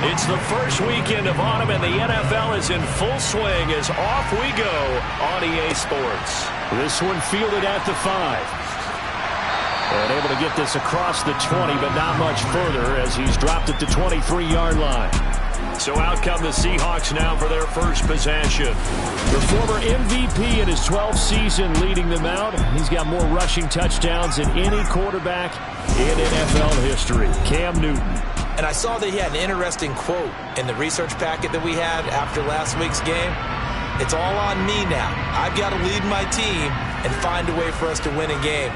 It's the first weekend of autumn, and the NFL is in full swing as off we go on EA Sports. This one fielded at the 5. And able to get this across the 20, but not much further as he's dropped at the 23-yard line. So out come the Seahawks now for their first possession. The former MVP in his 12th season leading them out. He's got more rushing touchdowns than any quarterback in NFL history. Cam Newton. And I saw that he had an interesting quote in the research packet that we had after last week's game. It's all on me now. I've got to lead my team and find a way for us to win a game.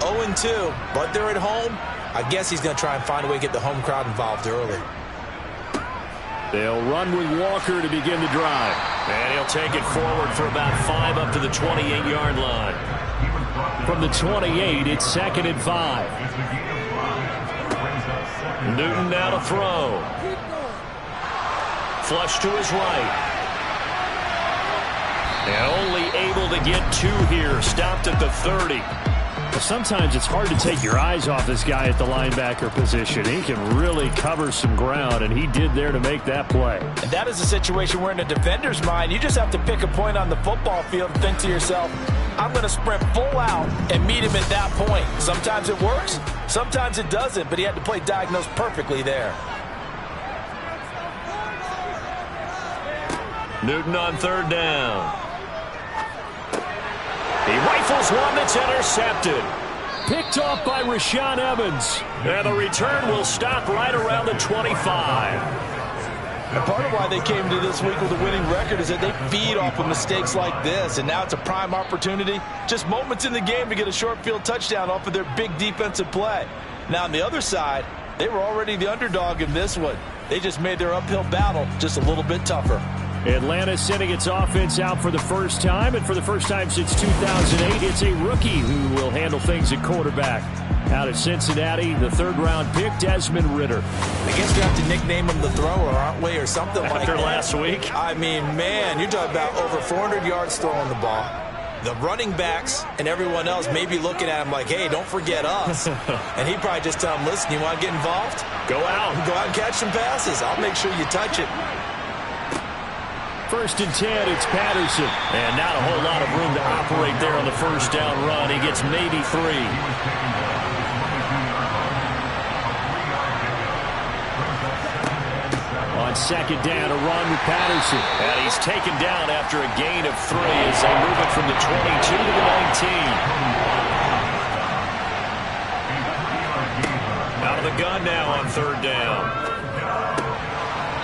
0-2, but they're at home. I guess he's going to try and find a way to get the home crowd involved early. They'll run with Walker to begin the drive. And he'll take it forward for about 5 up to the 28-yard line. From the 28, it's 2nd and 5. Newton now to throw. Flush to his right. And only able to get 2 here. Stopped at the 30. Well, sometimes it's hard to take your eyes off this guy at the linebacker position. He can really cover some ground, and he did there to make that play. And that is a situation where in a defender's mind, you just have to pick a point on the football field and think to yourself, I'm going to sprint full out and meet him at that point. Sometimes it works, sometimes it doesn't, but he had to play diagnose perfectly there. Newton on 3rd down. He rifles one that's intercepted. Picked off by Rashaan Evans. And the return will stop right around the 25. And part of why they came to this week with a winning record is that they feed off of mistakes like this, and now it's a prime opportunity. Just moments in the game to get a short field touchdown off of their big defensive play. Now on the other side, they were already the underdog in this one. They just made their uphill battle just a little bit tougher. Atlanta sending its offense out for the first time, and for the first time since 2008, it's a rookie who will handle things at quarterback. Out of Cincinnati, the 3rd-round pick, Desmond Ridder. I guess we have to nickname him the thrower, aren't we, or something like that. After last week? I mean, man, you're talking about over 400 yards throwing the ball. The running backs and everyone else may be looking at him like, hey, don't forget us. And he'd probably just tell him, listen, you want to get involved? Go out. Go out and catch some passes. I'll make sure you touch it. 1st and 10, it's Patterson. And not a whole lot of room to operate there on the 1st down run. He gets maybe 3. On 2nd down, a run with Patterson. And he's taken down after a gain of 3 as they move it from the 22 to the 19. Out of the gun now on 3rd down.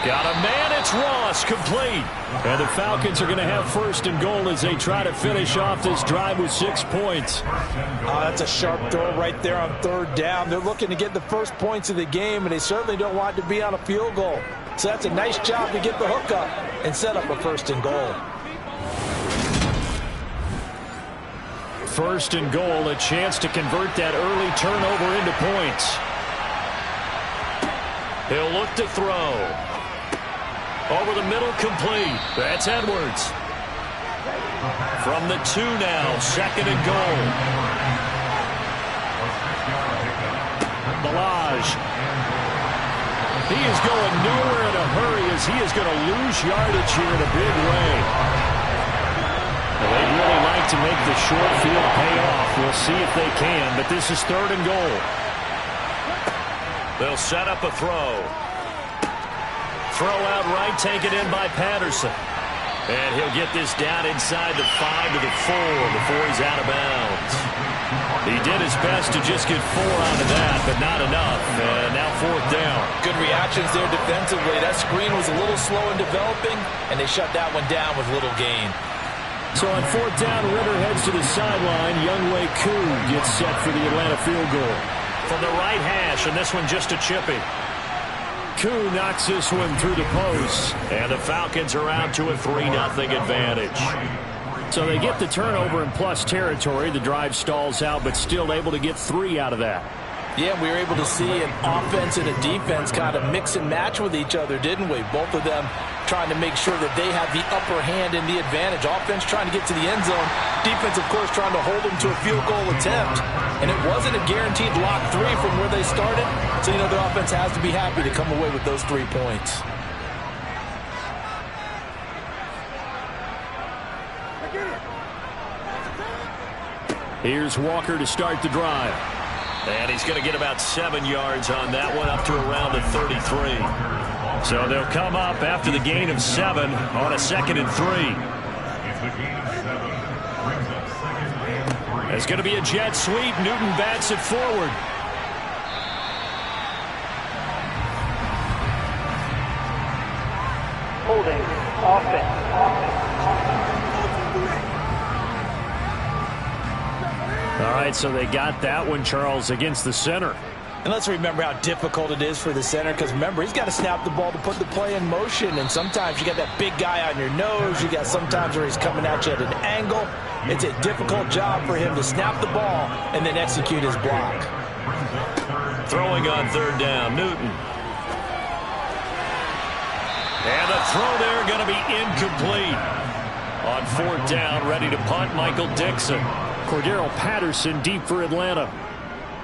Got a man, it's Ross, complete. And the Falcons are going to have 1st and goal as they try to finish off this drive with 6 points. That's a sharp throw right there on 3rd down. They're looking to get the first points of the game, and they certainly don't want to be on a field goal. So that's a nice job to get the hook up and set up a 1st and goal. 1st and goal, a chance to convert that early turnover into points. He'll look to throw. Over the middle, complete. That's Edwards. From the 2 now, 2nd and goal. Balaj. He is going nowhere in a hurry as he is going to lose yardage here in a big way. Well, they'd really like to make the short field pay off. We'll see if they can, but this is 3rd and goal. They'll set up a throw. Throw out right, taken in by Patterson. And he'll get this down inside the 5 to the 4 before he's out of bounds. He did his best to just get 4 out of that, but not enough. And now 4th down. Good reactions there defensively. That screen was a little slow in developing, and they shut that one down with little gain. So on 4th down, Ridder heads to the sideline. Younghoe Koo gets set for the Atlanta field goal. From the right hash, and this one just a chippy. Koo knocks this one through the post. And the Falcons are out to a 3-0 advantage. So they get the turnover in plus territory. The drive stalls out, but still able to get 3 out of that. Yeah, we were able to see an offense and a defense kind of mix and match with each other, didn't we? Both of them trying to make sure that they have the upper hand and the advantage. Offense trying to get to the end zone. Defense, of course, trying to hold them to a field goal attempt. And it wasn't a guaranteed lock 3 from where they started. So, you know, the offense has to be happy to come away with those 3 points. Here's Walker to start the drive. And he's going to get about 7 yards on that one, up to around the 33. So they'll come up after the gain of 7 on a 2nd and 3. It's going to be a jet sweep. Newton bats it forward. Holding offense. All right, so they got that one, Charles, against the center. And let's remember how difficult it is for the center, because remember, he's got to snap the ball to put the play in motion, and sometimes you got that big guy on your nose. You got sometimes where he's coming at you at an angle. It's a difficult job for him to snap the ball and then execute his block. Throwing on 3rd down, Newton. And the throw there going to be incomplete. On 4th down, ready to punt, Michael Dixon. Cordero Patterson deep for Atlanta.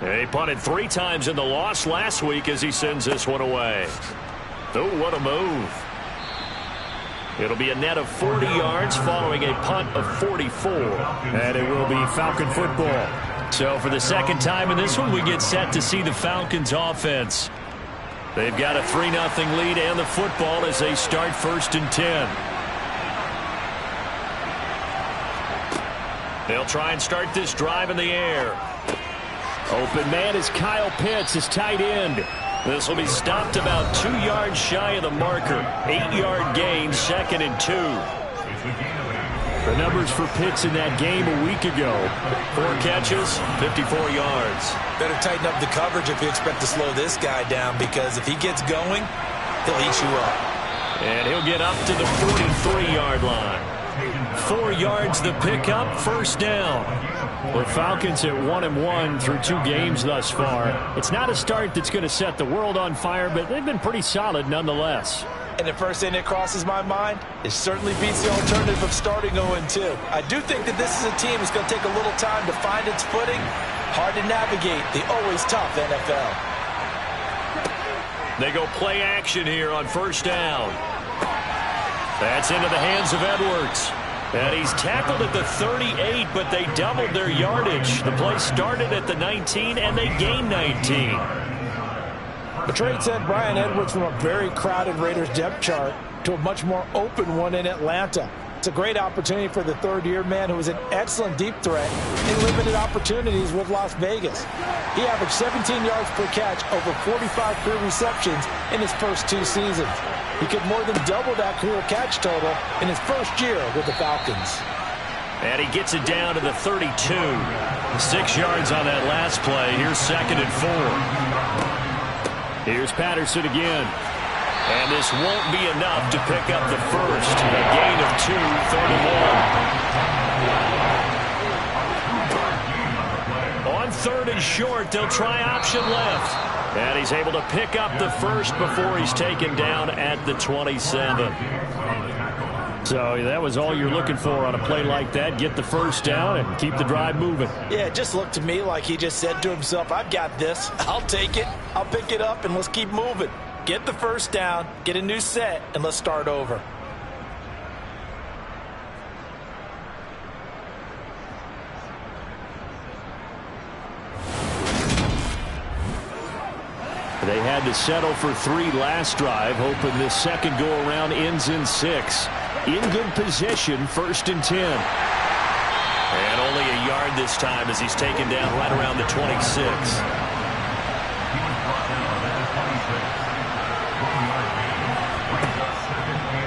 He punted 3 times in the loss last week as he sends this one away. Oh, what a move. It'll be a net of 40 yards following a punt of 44. And it will be Falcon football. So for the 2nd time in this one, we get set to see the Falcons offense. They've got a 3-0 lead and the football as they start 1st and 10. They'll try and start this drive in the air. Open man is Kyle Pitts, his tight end. This will be stopped about 2 yards shy of the marker. 8-yard gain, 2nd and 2. The numbers for Pitts in that game a week ago. 4 catches, 54 yards. Better tighten up the coverage if you expect to slow this guy down, because if he gets going, he'll eat you up. And he'll get up to the 43-yard line. 4 yards the pickup, 1st down. The Falcons at 1-1 through 2 games thus far. It's not a start that's going to set the world on fire, but they've been pretty solid nonetheless. And the first thing that crosses my mind, it certainly beats the alternative of starting 0-2. I do think that this is a team that's going to take a little time to find its footing. Hard to navigate the always tough NFL. They go play action here on 1st down. That's into the hands of Edwards. And he's tackled at the 38, but they doubled their yardage. The play started at the 19, and they gained 19. The trade sent Bryan Edwards from a very crowded Raiders depth chart to a much more open one in Atlanta. It's a great opportunity for the 3rd-year man who was an excellent deep threat in limited opportunities with Las Vegas. He averaged 17 yards per catch, over 45 career receptions in his first 2 seasons. He could more than double that career catch total in his first year with the Falcons. And he gets it down to the 32. 6 yards on that last play. Here's 2nd and 4. Here's Patterson again. And this won't be enough to pick up the first. A gain of 2, 3rd and 1. On 3rd and short, they'll try option left. And he's able to pick up the first before he's taken down at the 27. So that was all you're looking for on a play like that. Get the first down and keep the drive moving. Yeah, it just looked to me like he just said to himself, I've got this. I'll take it. I'll pick it up, and let's keep moving. Get the first down, get a new set, and let's start over. They had to settle for 3 last drive, hoping this second go-around ends in 6. In good position, 1st and 10. And only a yard this time as he's taken down right around the 26.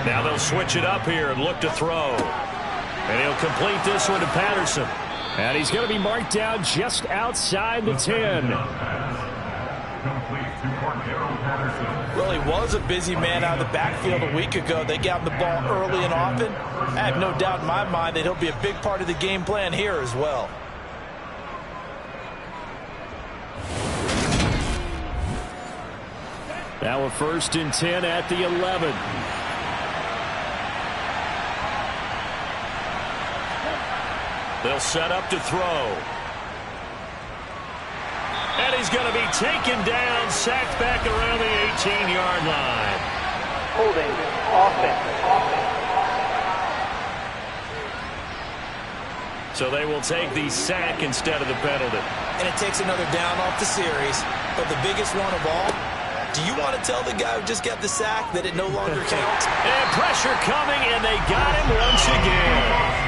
Now they'll switch it up here and look to throw. And he'll complete this one to Patterson. And he's going to be marked down just outside the 10. Well, he was a busy man out of the backfield a week ago. They got him the ball early and often. I have no doubt in my mind that he'll be a big part of the game plan here as well. Now a 1st and 10 at the 11. They'll set up to throw. And he's going to be taken down, sacked back around the 18-yard line. Holding, offense. So they will take the sack instead of the penalty. And it takes another down off the series. But the biggest one of all, do you want to tell the guy who just got the sack that it no longer counts? And pressure coming, and they got him once again.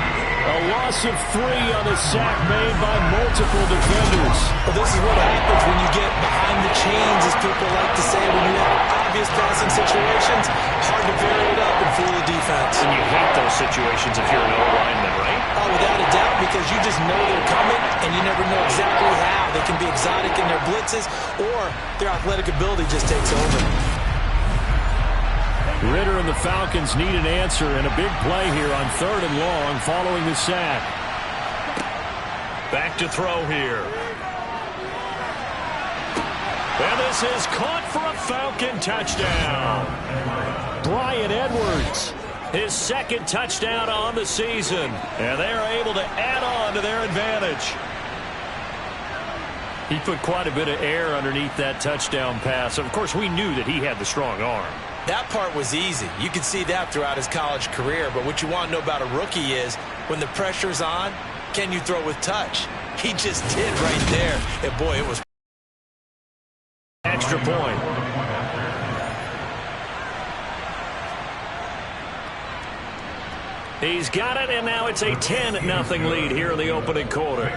A loss of 3 on a sack made by multiple defenders. Well, this is what happens when you get behind the chains, as people like to say, when you have obvious passing situations. Hard to vary it up and fool the defense. And you hate those situations if you're an O-lineman, right? Oh, without a doubt, because you just know they're coming, and you never know exactly how. They can be exotic in their blitzes, or their athletic ability just takes over. Ritter and the Falcons need an answer, and a big play here on 3rd and long following the sack. Back to throw here. And this is caught for a Falcon touchdown. Bryan Edwards. His 2nd touchdown on the season. And they are able to add on to their advantage. He put quite a bit of air underneath that touchdown pass. Of course, we knew that he had the strong arm. That part was easy. You could see that throughout his college career. But what you want to know about a rookie is when the pressure's on, can you throw with touch? He just did right there. And, boy, it was extra point. He's got it, and now it's a 10-0 lead here in the opening quarter.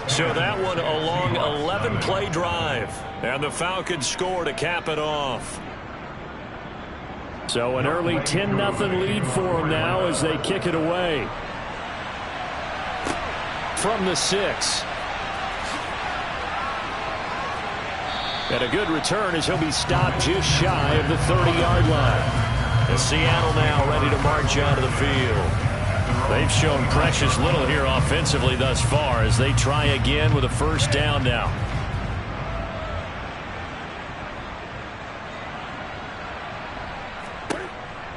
So that one a long 11-play drive. And the Falcons score to cap it off. So an early 10-0 lead for them now as they kick it away. From the 6. And a good return as he'll be stopped just shy of the 30-yard line. And Seattle now ready to march out of the field. They've shown precious little here offensively thus far as they try again with a 1st down now.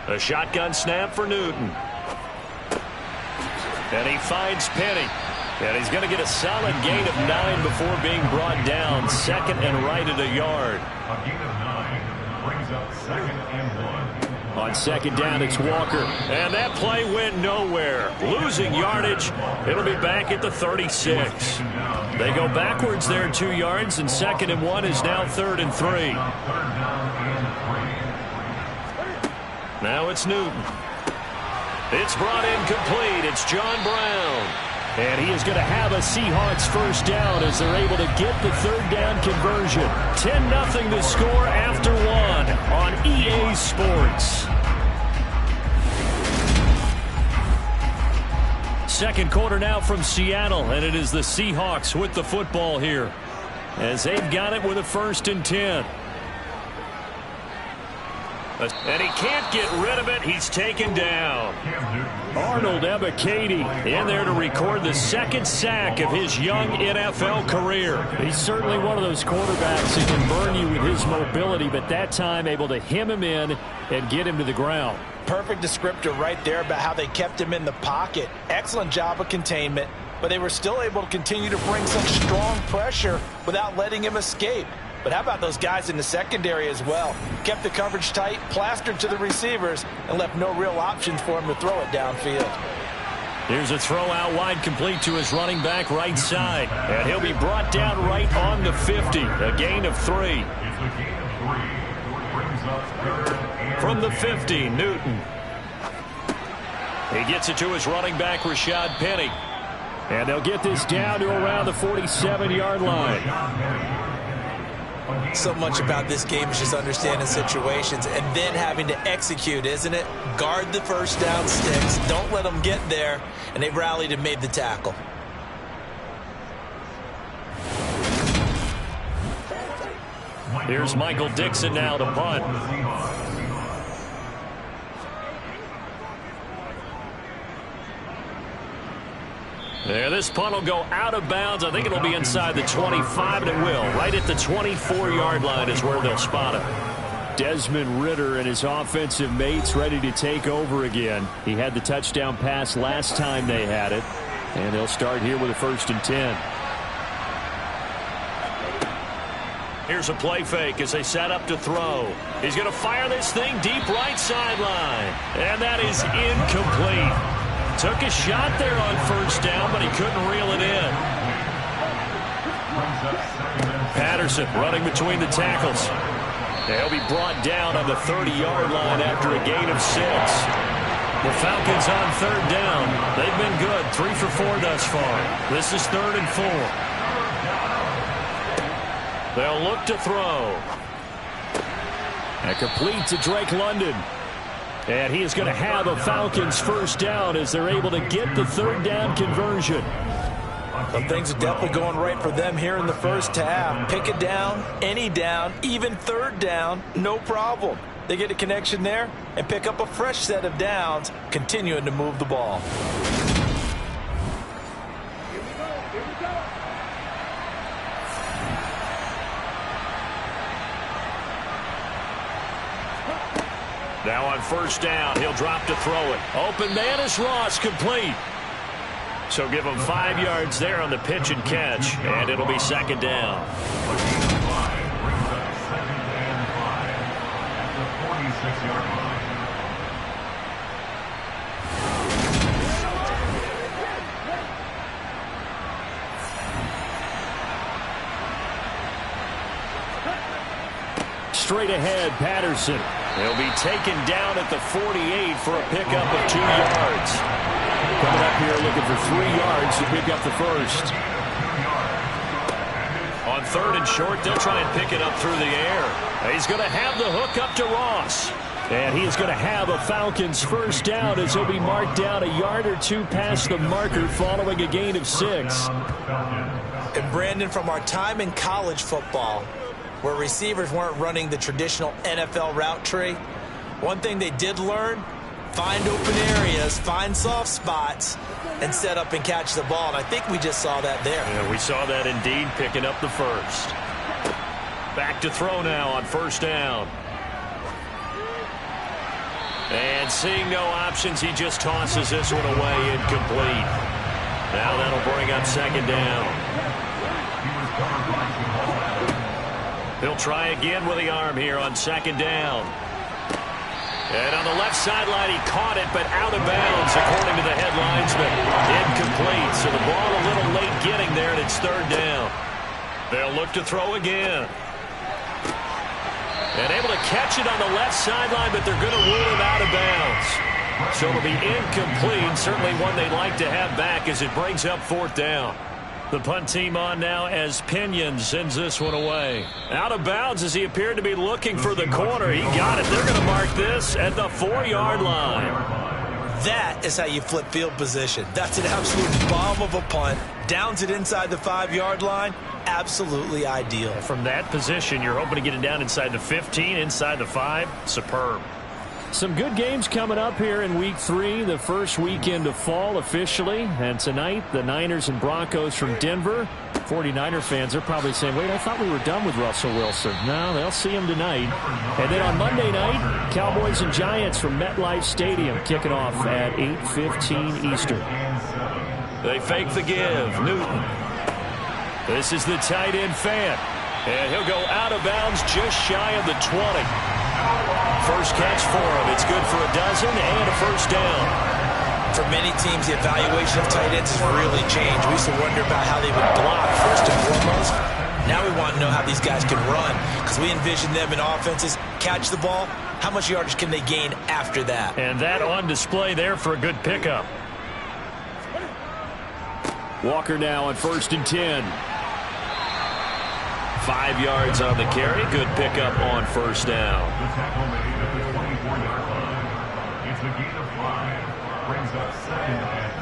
A shotgun snap for Newton. And he finds Penny. And he's going to get a solid gain of 9 before being brought down. 2nd and right at a yard. A gain of 9 brings up 2nd and 1. On 2nd down, it's Walker. And that play went nowhere. Losing yardage. It'll be back at the 36. They go backwards there 2 yards, and 2nd and 1 is now 3rd and 3. Now it's Newton. It's brought in complete. It's John Brown. And he is going to have a Seahawks 1st down as they're able to get the 3rd down conversion. 10-0 the score after 1 on EA Sports. 2nd quarter now from Seattle, and it is the Seahawks with the football here as they've got it with a 1st and 10. And he can't get rid of it. He's taken down. Arnold Ebiketie in there to record the 2nd sack of his young NFL career. He's certainly one of those quarterbacks that can burn you with his mobility, but that time able to hem him in and get him to the ground. perfect descriptor right there about how they kept him in the pocket. Excellent job of containment, but they were still able to continue to bring such strong pressure without letting him escape. But how about those guys in the secondary as well? Kept the coverage tight, plastered to the receivers, and left no real options for him to throw it downfield. Here's a throw out wide, complete to his running back right side. And he'll be brought down right on the 50. A gain of 3. From the 50, Newton. He gets it to his running back, Rashad Penny. And they'll get this down to around the 47-yard line. So much about this game is just understanding situations and then having to execute, isn't it? Guard the first down sticks. Don't let them get there. And they rallied and made the tackle. Here's Michael Dixon now to punt. Yeah, this punt will go out of bounds. I think it'll be inside the 25, and it will. Right at the 24-yard line is where they'll spot it. Desmond Ridder and his offensive mates ready to take over again. He had the touchdown pass last time they had it. And they'll start here with a 1st and 10. Here's a play fake as they set up to throw. He's going to fire this thing deep right sideline. And that is incomplete. Took a shot there on 1st down, but he couldn't reel it in. Patterson running between the tackles. He'll be brought down on the 30-yard line after a gain of 6. The Falcons on 3rd down. They've been good, 3 for 4 thus far. This is 3rd and 4. They'll look to throw. And complete to Drake London. And he is going to have a Falcons 1st down as they're able to get the 3rd down conversion. Well, things are definitely going right for them here in the 1st half. Pick it down, any down, even 3rd down, no problem. They get a connection there and pick up a fresh set of downs, continuing to move the ball. Now on 1st down, he'll drop to throw it. Open man is Ross, complete. So give him 5 yards there on the pitch and catch, and it'll be 2nd down. Straight ahead, Patterson. He'll be taken down at the 48 for a pickup of 2 yards. Coming up here looking for 3 yards to pick up the 1st. On 3rd and short, they'll try and pick it up through the air. He's going to have the hook up to Ross. And he is going to have a Falcons 1st down as he'll be marked down a yard or 2 past the marker following a gain of 6. And Brandon, from our time in college football, where receivers weren't running the traditional NFL route tree, one thing they did learn: find open areas, find soft spots, and set up and catch the ball. And I think we just saw that there. Yeah, we saw that indeed, picking up the 1st. Back to throw now on 1st down. And seeing no options, he just tosses this one away, incomplete. Now that'll bring up 2nd down. He'll try again with the arm here on 2nd down. And on the left sideline, he caught it, but out of bounds, according to the head linesman. Incomplete, so the ball a little late getting there, and it's 3rd down. They'll look to throw again. And able to catch it on the left sideline, but they're going to rule him out of bounds. So it'll be incomplete, certainly one they'd like to have back as it brings up 4th down. The punt team on now as Pinion sends this one away. Out of bounds as he appeared to be looking for the corner. He got it. They're going to mark this at the 4-yard line. That is how you flip field position. That's an absolute bomb of a punt. Downs it inside the 5-yard line. Absolutely ideal. From that position, you're hoping to get it down inside the 15, inside the 5. Superb. Some good games coming up here in Week 3, the first weekend of fall officially. And tonight, the Niners and Broncos from Denver. 49er fans are probably saying, wait, I thought we were done with Russell Wilson. No, they'll see him tonight. And then on Monday night, Cowboys and Giants from MetLife Stadium kicking off at 8:15 Eastern. They fake the give. Newton. This is the tight end fan. And he'll go out of bounds just shy of the 20. First catch for him. It's good for a dozen and a 1st down. For many teams, the evaluation of tight ends has really changed. We used to wonder about how they would block first and foremost. Now we want to know how these guys can run, because we envision them in offenses catch the ball. How much yardage can they gain after that? And that on display there for a good pickup. Walker now on 1st and 10. 5 yards on the carry. Good pickup on 1st down. The tackle made at the 24-yard line. It's a gain of 5. Brings up 2nd and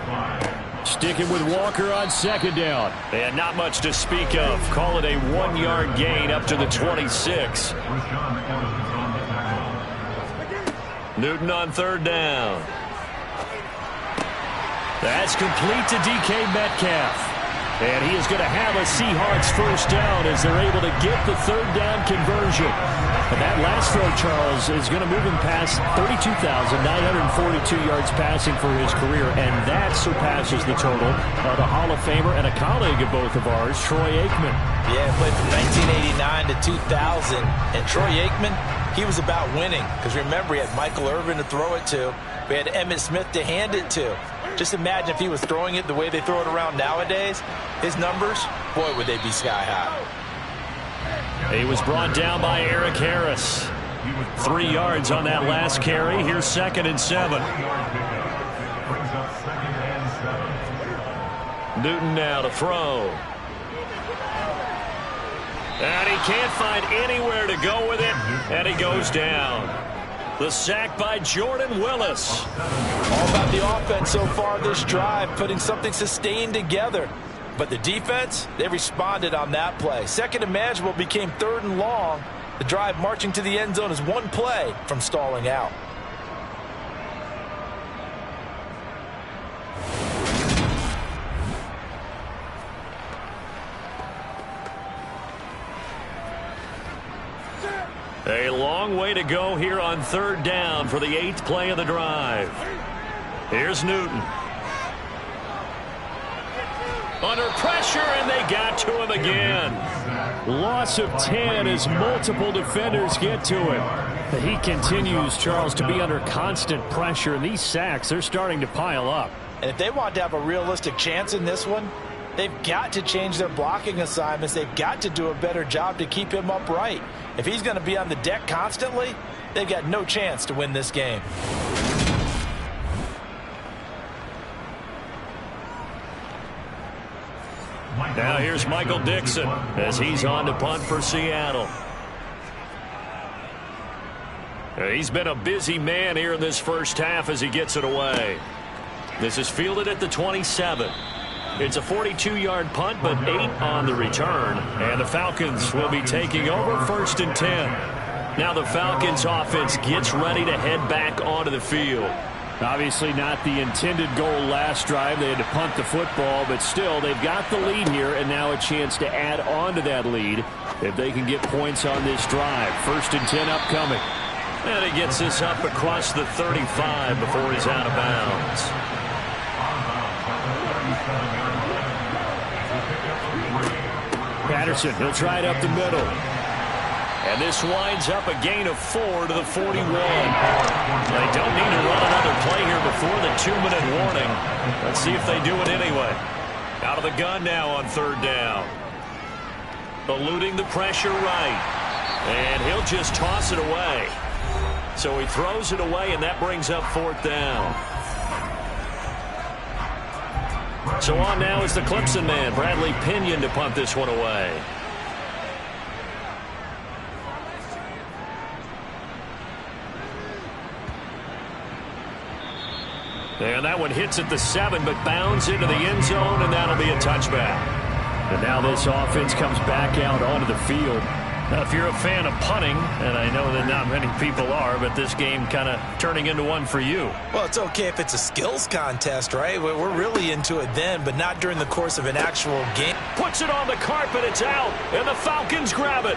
5. Sticking with Walker on 2nd down. And not much to speak of. Call it a 1-yard gain up to the 26. Newton on 3rd down. That's complete to DK Metcalf. And he is going to have a Seahawks first down as they're able to get the third down conversion. And that last throw, Charles, is going to move him past 32,942 yards passing for his career, and that surpasses the total of the Hall of Famer and a colleague of both of ours, Troy Aikman. Yeah, played from 1989 to 2000, and Troy Aikman, he was about winning. Because remember, he had Michael Irvin to throw it to. We had Emmitt Smith to hand it to. Just imagine if he was throwing it the way they throw it around nowadays. His numbers, boy, would they be sky high. He was brought down by Eric Harris. 3 yards on that last carry. Here's 2nd and 7. Newton now to throw. And he can't find anywhere to go with it, and he goes down. The sack by Jordan Willis. All about the offense so far this drive, putting something sustained together. But the defense, they responded on that play. 2nd and manageable became 3rd and long. The drive marching to the end zone is one play from stalling out. A long way to go here on 3rd down for the 8th play of the drive. Here's Newton. Under pressure, and they got to him again. Loss of 10 as multiple defenders get to him. He continues, Charles, to be under constant pressure, and these sacks, they're starting to pile up. And if they want to have a realistic chance in this one, they've got to change their blocking assignments. They've got to do a better job to keep him upright. If he's going to be on the deck constantly, they've got no chance to win this game. Now here's Michael Dixon as he's on to punt for Seattle. He's been a busy man here in this first half as he gets it away. This is fielded at the 27. It's a 42-yard punt, but 8 on the return. And the Falcons will be taking over 1st and 10. Now the Falcons offense gets ready to head back onto the field. Obviously not the intended goal last drive. They had to punt the football, but still they've got the lead here and now a chance to add on to that lead if they can get points on this drive. 1st and 10 upcoming. And he gets this up across the 35 before he's out of bounds. Patterson, he'll try it up the middle. And this winds up a gain of 4 to the 41. They don't need to run another play here before the 2-minute warning. Let's see if they do it anyway. Out of the gun now on 3rd down. Eluding the pressure right. And he'll just toss it away. So he throws it away, and that brings up 4th down. So on now is the Clemson man, Bradley Pinion, to punt this one away. And that one hits at the 7, but bounds into the end zone, and that'll be a touchback. And now this offense comes back out onto the field. Now, if you're a fan of punting, and I know that not many people are, but this game kind of turning into one for you. Well, it's okay if it's a skills contest, right? We're really into it then, but not during the course of an actual game. Puts it on the carpet, it's out, and the Falcons grab it.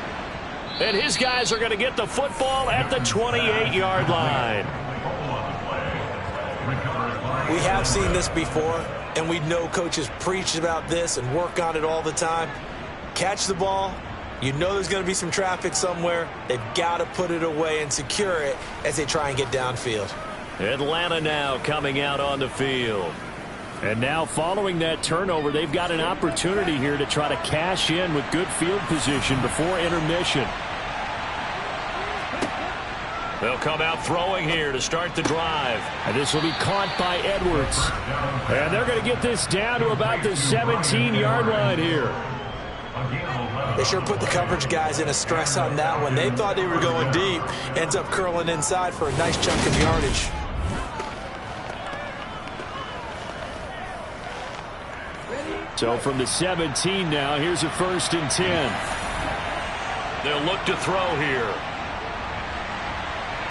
And his guys are going to get the football at the 28-yard line. We have seen this before, and we know coaches preach about this and work on it all the time. Catch the ball. You know there's going to be some traffic somewhere. They've got to put it away and secure it as they try and get downfield. Atlanta now coming out on the field. And now following that turnover, they've got an opportunity here to try to cash in with good field position before intermission. They'll come out throwing here to start the drive. And this will be caught by Edwards. And they're going to get this down to about the 17-yard line here. They sure put the coverage guys in a stress on that one. They thought they were going deep. Ends up curling inside for a nice chunk of yardage. So from the 17 now, here's a 1st and 10. They'll look to throw here.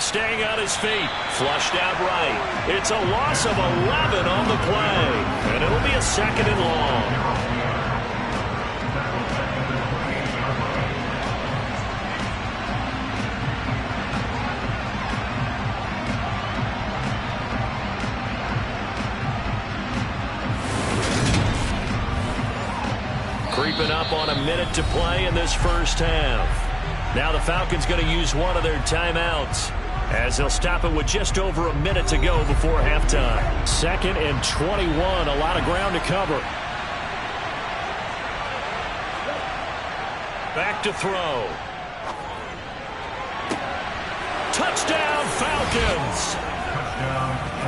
Staying on his feet. Flushed out right. It's a loss of 11 on the play. And it'll be a 2nd and long. Creeping up on a minute to play in this first half. Now the Falcons going to use one of their timeouts as they'll stop it with just over a minute to go before halftime. 2nd and 21. A lot of ground to cover. Back to throw. Touchdown Falcons!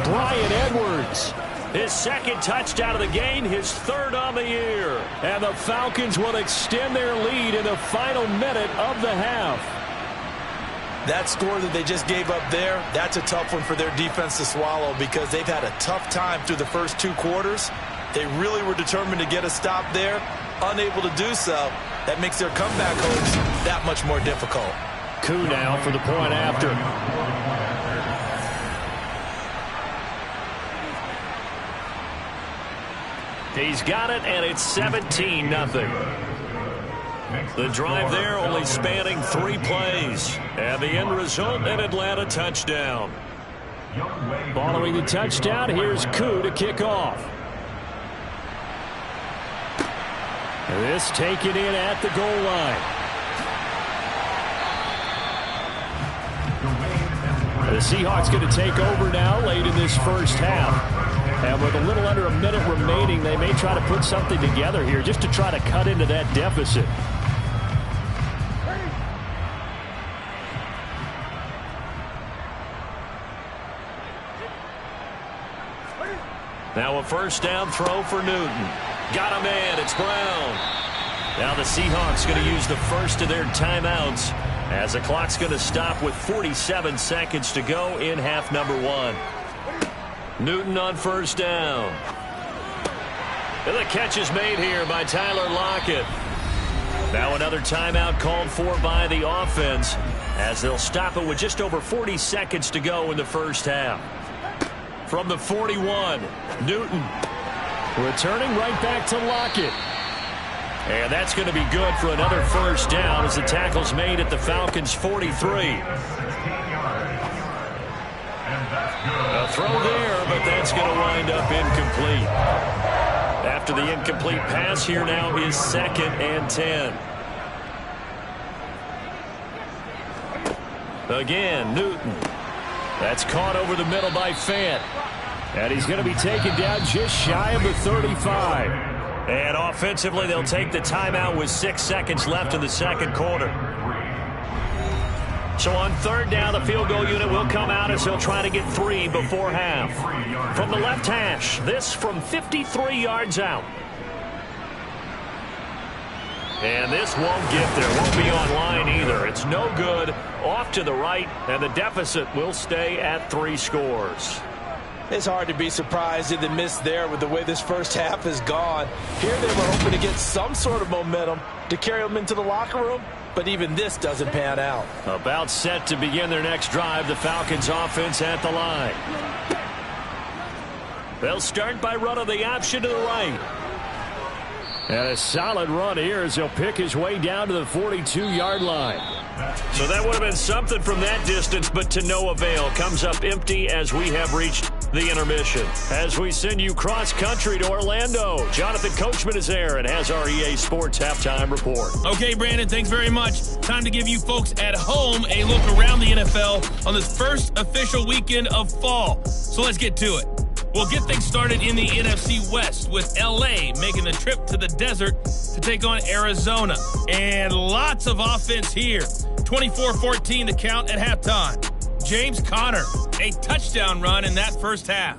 Bryan Edwards. His 2nd touchdown of the game, his 3rd on the year. And the Falcons will extend their lead in the final minute of the half. That score that they just gave up there, that's a tough one for their defense to swallow because they've had a tough time through the first 2 quarters. They really were determined to get a stop there, unable to do so. That makes their comeback hopes that much more difficult. Koo now for the point after. He's got it, and it's 17-0. The drive there only spanning 3 plays. And the end result, an Atlanta touchdown. Following the touchdown, here's Koo to kick off. This taken in at the goal line. The Seahawks going to take over now late in this first half. And with a little under a minute remaining, they may try to put something together here just to try to cut into that deficit. Now a first down throw for Newton. Got a man. It's Brown. Now the Seahawks going to use the first of their timeouts as the clock's going to stop with 47 seconds to go in half number 1. Newton on first down. And the catch is made here by Tyler Lockett. Now another timeout called for by the offense as they'll stop it with just over 40 seconds to go in the first half. From the 41, Newton. Returning right back to Lockett. And that's going to be good for another first down as the tackle's made at the Falcons' 43. A throw there, but that's going to wind up incomplete. After the incomplete pass, here now is 2nd and 10. Again, Newton. That's caught over the middle by Fant. And he's going to be taken down just shy of the 35. And offensively, they'll take the timeout with 6 seconds left in the second quarter. So on 3rd down, the field goal unit will come out as they'll try to get 3 before half. From the left hash, this from 53 yards out. And this won't get there. Won't be online either. It's no good. Off to the right, and the deficit will stay at 3 scores. It's hard to be surprised in the miss there with the way this first half has gone. Here they were hoping to get some sort of momentum to carry them into the locker room, but even this doesn't pan out. About set to begin their next drive, the Falcons offense at the line. They'll start by running the option to the right. And a solid run here as he'll pick his way down to the 42-yard line. So that would have been something from that distance, but to no avail. Comes up empty as we have reached the intermission. As we send you cross-country to Orlando, Jonathan Coachman is there and has our EA Sports halftime report. Okay, Brandon, thanks very much. Time to give you folks at home a look around the NFL on this first official weekend of fall. So let's get to it. We'll get things started in the NFC West with L.A. making the trip to the desert to take on Arizona. And lots of offense here. 24-14 to count at halftime. James Conner, a touchdown run in that first half.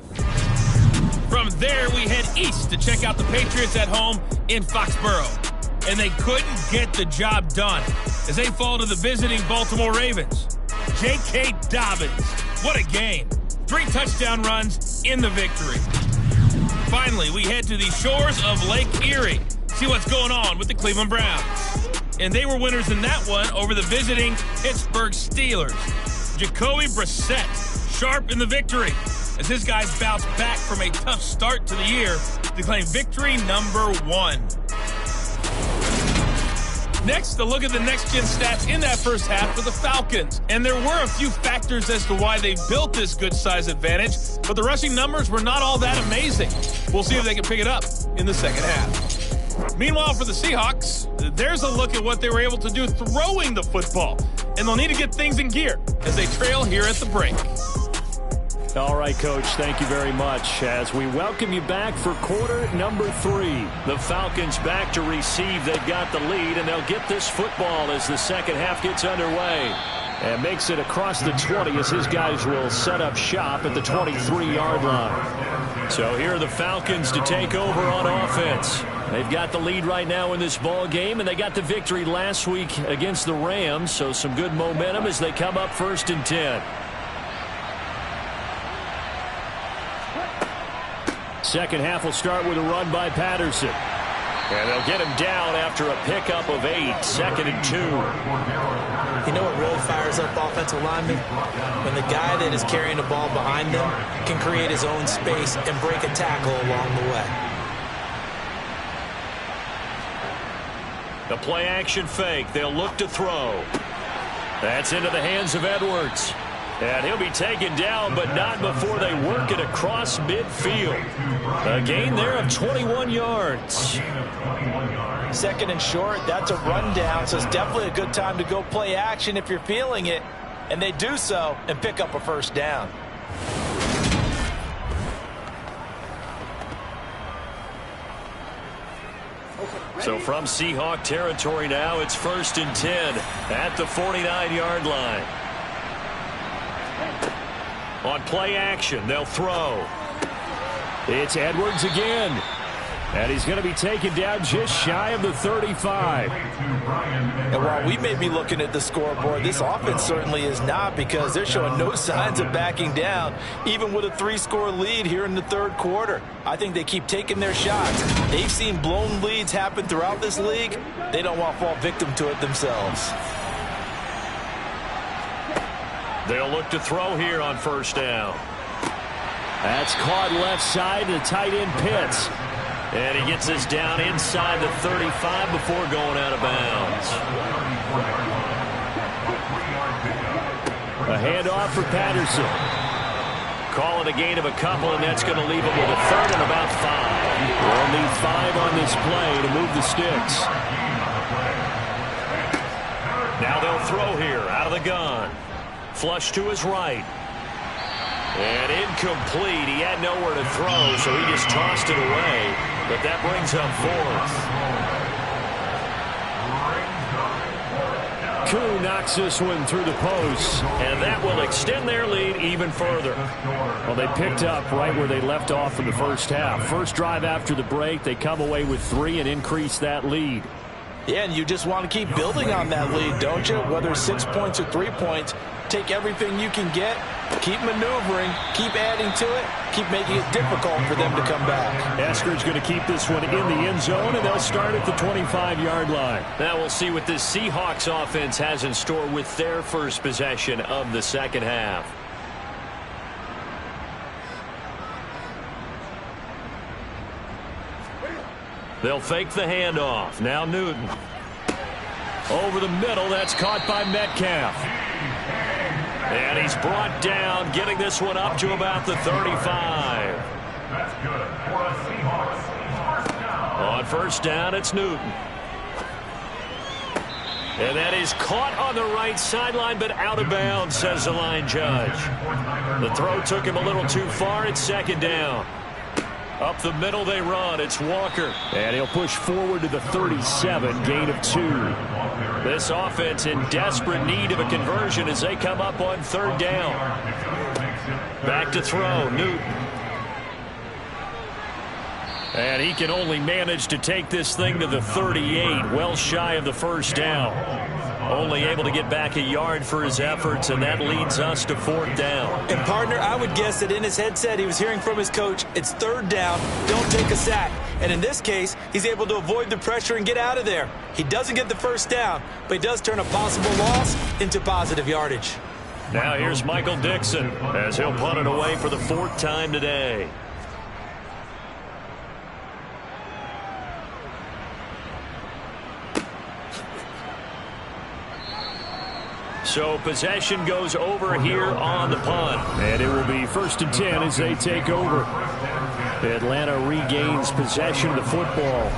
From there, we head east to check out the Patriots at home in Foxborough. And they couldn't get the job done as they fall to the visiting Baltimore Ravens. J.K. Dobbins, what a game. 3 touchdown runs in the victory. Finally, we head to the shores of Lake Erie. See what's going on with the Cleveland Browns. And they were winners in that one over the visiting Pittsburgh Steelers. Jacoby Brissett, sharp in the victory, as his guys bounce back from a tough start to the year to claim victory number 1. Next, a look at the next-gen stats in that first half for the Falcons. And there were a few factors as to why they built this good size advantage, but the rushing numbers were not all that amazing. We'll see if they can pick it up in the second half. Meanwhile, for the Seahawks, there's a look at what they were able to do throwing the football. And they'll need to get things in gear as they trail here at the break. All right, Coach, thank you very much as we welcome you back for quarter number 3. The Falcons back to receive. They've got the lead, and they'll get this football as the second half gets underway. And makes it across the 20 as his guys will set up shop at the 23-yard line. So here are the Falcons to take over on offense. They've got the lead right now in this ball game, and they got the victory last week against the Rams, so some good momentum as they come up 1st and 10. Second half will start with a run by Patterson. And they'll get him down after a pickup of 8, 2nd and 2. You know what really fires up offensive linemen? When the guy that is carrying the ball behind them can create his own space and break a tackle along the way. The play action fake. They'll look to throw. That's into the hands of Edwards. And he'll be taken down, but not before they work it across midfield. A gain there of 21 yards. 2nd and short, that's a rundown, so it's definitely a good time to go play action if you're feeling it. And they do so and pick up a 1st down. So from Seahawk territory now, it's 1st and 10 at the 49-yard line. On play action, they'll throw. It's Edwards again. And he's going to be taken down just shy of the 35. And while we may be looking at the scoreboard, this offense certainly is not, because they're showing no signs of backing down, even with a 3-score lead here in the 3rd quarter. I think they keep taking their shots. They've seen blown leads happen throughout this league. They don't want to fall victim to it themselves. They'll look to throw here on 1st down. That's caught left side to tight end Pitts. And he gets us down inside the 35 before going out of bounds. A handoff for Patterson. Call it a gain of a couple, and that's going to leave him with a 3rd and about 5. We'll need 5 on this play to move the sticks. Now they'll throw here out of the gun. Flush to his right. And incomplete. He had nowhere to throw, so he just tossed it away. But that brings up 4th. Koo knocks this one through the post. And that will extend their lead even further. Well, they picked up right where they left off in the first half. First drive after the break, they come away with 3 and increase that lead. Yeah, and you just want to keep building on that lead, don't you? Whether it's 6 points or 3 points, take everything you can get, keep maneuvering, keep adding to it, keep making it difficult for them to come back. Esker's going to keep this one in the end zone, and they'll start at the 25-yard line. Now we'll see what this Seahawks offense has in store with their first possession of the second half. They'll fake the handoff. Now Newton. Over the middle, that's caught by Metcalf. And he's brought down, getting this one up to about the 35. That's good for a Seahawks. 1st down. On 1st down, it's Newton. And that is caught on the right sideline, but out of bounds, says the line judge. The throw took him a little too far. It's 2nd down. Up the middle they run. It's Walker. And he'll push forward to the 37, gain of 2. This offense in desperate need of a conversion as they come up on 3rd down. Back to throw, Newton. And he can only manage to take this thing to the 38, well shy of the 1st down. Only able to get back a yard for his efforts, and that leads us to 4th down. And, partner, I would guess that in his headset he was hearing from his coach, it's 3rd down, don't take a sack. And in this case, he's able to avoid the pressure and get out of there. He doesn't get the 1st down, but he does turn a possible loss into positive yardage. Now here's Michael Dixon as he'll punt it away for the 4th time today. So possession goes over here on the punt. And it will be 1st and 10 as they take over. Atlanta regains possession of the football.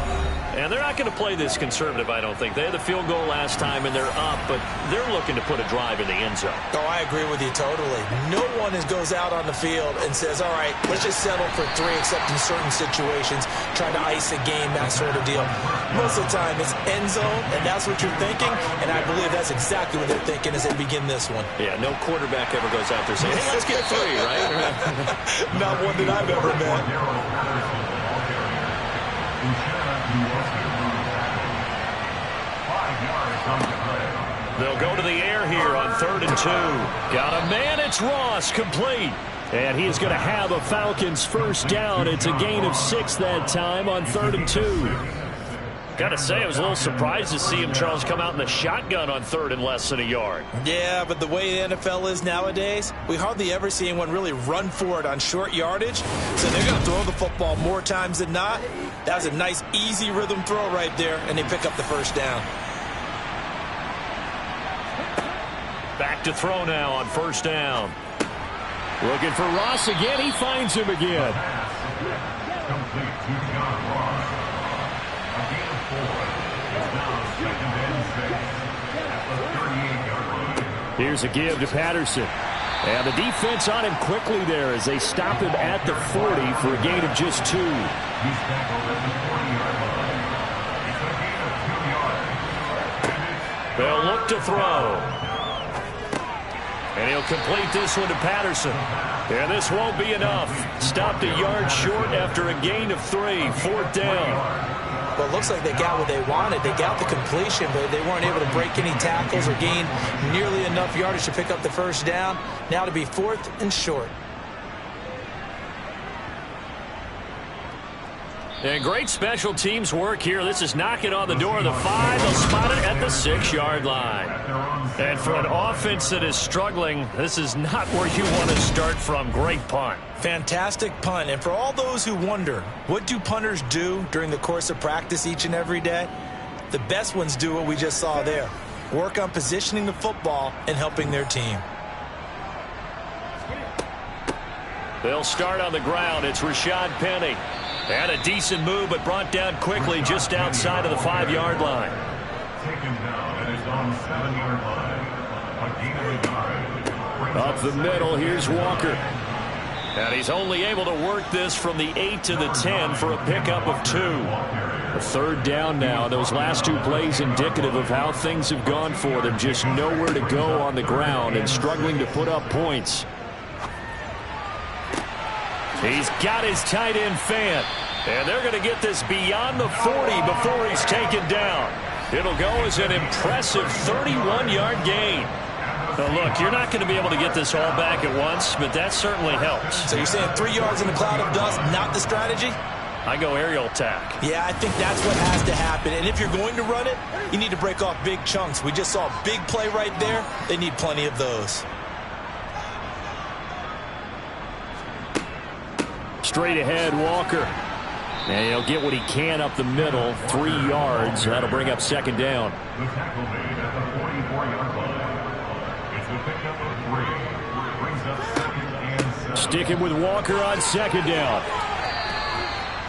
And they're not going to play this conservative, I don't think. They had the field goal last time, and they're up, but they're looking to put a drive in the end zone. Oh, I agree with you totally. No one goes out on the field and says, all right, let's just settle for 3, except in certain situations, trying to ice a game, that sort of deal. Most of the time, it's end zone, and that's what you're thinking, and I believe that's exactly what they're thinking as they begin this one. Yeah, no quarterback ever goes out there saying, hey, let's get 3, right? Not one that I've ever met. They'll go to the air here on 3rd and 2. Got a man, it's Ross, complete. And he is going to have a Falcons first down. It's a gain of 6 that time on 3rd and 2. Got to say, I was a little surprised to see him, Charles, come out in the shotgun on 3rd and less than a yard. Yeah, but the way the NFL is nowadays, we hardly ever see anyone really run for it on short yardage. So they're going to throw the football more times than not. That was a nice, easy rhythm throw right there, and they pick up the first down. Back to throw now on 1st down. Looking for Ross again. He finds him again. Complete to John Ross. A gain of 4. It's now 2nd and 6 at the 38-yard line. Here's a give to Patterson. And the defense on him quickly there as they stop him at the 40 for a gain of just 2. He's tackled at the 40-yard line. It's a gain of 2 yards. They'll look to throw. And he'll complete this one to Patterson. And this won't be enough. Stopped a yard short after a gain of 3. 4th down. Well, it looks like they got what they wanted. They got the completion, but they weren't able to break any tackles or gain nearly enough yardage to pick up the first down. Now to be 4th and short. And great special teams work here. This is knocking on the door of the 5. They'll spot it at the 6-yard line. And for an offense that is struggling, this is not where you want to start from. Great punt. Fantastic punt. And for all those who wonder, what do punters do during the course of practice each and every day? The best ones do what we just saw there. Work on positioning the football and helping their team. They'll start on the ground. It's Rashad Penny. And a decent move, but brought down quickly just outside of the 5-yard line. Taken down and is on 7-yard line. A gain of 9. Up the middle, here's Walker. And he's only able to work this from the 8 to the 10 for a pickup of 2. A 3rd down now. Those last 2 plays indicative of how things have gone for them. Just nowhere to go on the ground and struggling to put up points. He's got his tight end fan. And they're going to get this beyond the 40 before he's taken down. It'll go as an impressive 31-yard gain. Now look, you're not going to be able to get this all back at once, but that certainly helps. So you're saying 3 yards in a cloud of dust, not the strategy? I go aerial attack. Yeah, I think that's what has to happen. And if you're going to run it, you need to break off big chunks. We just saw a big play right there. They need plenty of those. Straight ahead, Walker. And he'll get what he can up the middle. 3 yards. That'll bring up 2nd down. The tackle made at the 44-yard line. It's a pickup of 3. Brings up 2nd and 7. Sticking with Walker on 2nd down.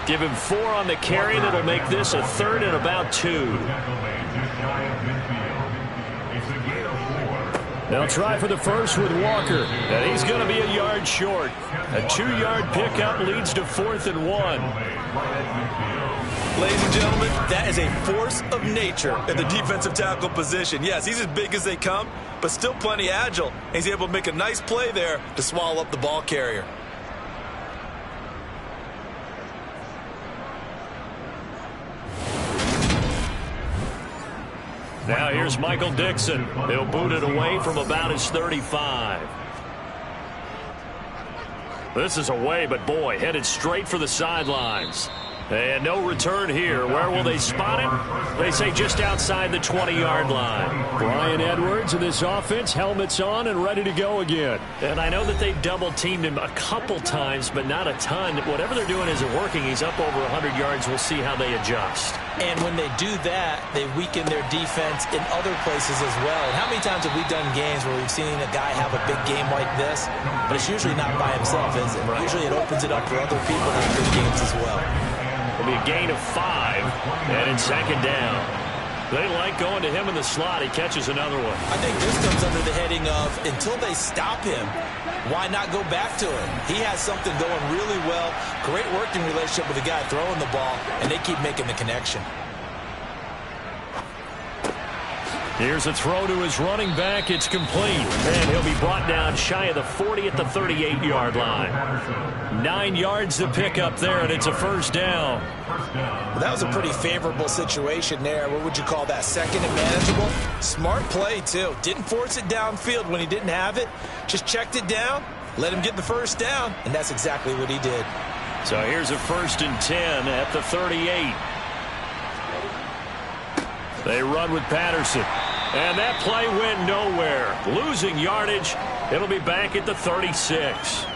Give him 4 on the carry. That'll make this a 3rd and about 2. Tackle made just shy of midfield. It's a gain of 4. They'll try for the first with Walker. And he's going to be a yard short. A 2-yard pickup leads to 4th and 1. Ladies and gentlemen, that is a force of nature at the defensive tackle position. Yes, he's as big as they come, but still plenty agile. He's able to make a nice play there to swallow up the ball carrier. Now here's Michael Dixon. He'll boot it away from about his 35. This is away, but boy, headed straight for the sidelines. And no return here. Where will they spot it? They say just outside the 20-yard line. Brian Edwards and this offense, helmets on and ready to go again. And I know that they've double-teamed him a couple times, but not a ton. Whatever they're doing isn't working. He's up over 100 yards. We'll see how they adjust. And when they do that, they weaken their defense in other places as well. And how many times have we done games where we've seen a guy have a big game like this, but it's usually not by himself, is it? Right. Usually it opens it up for other people to have big games as well. It'll be a gain of 5, and it's second down. They like going to him in the slot. He catches another one. I think this comes under the heading of, until they stop him, why not go back to him? He has something going really well, great working relationship with the guy throwing the ball, and they keep making the connection. Here's a throw to his running back. It's complete. And he'll be brought down shy of the 40 at the 38-yard line. 9 yards to pick up there, and it's a first down. Well, that was a pretty favorable situation there. What would you call that? Second and manageable? Smart play, too. Didn't force it downfield when he didn't have it. Just checked it down, let him get the first down, and that's exactly what he did. So here's a 1st and 10 at the 38. They run with Patterson. And that play went nowhere. Losing yardage. It'll be back at the 36.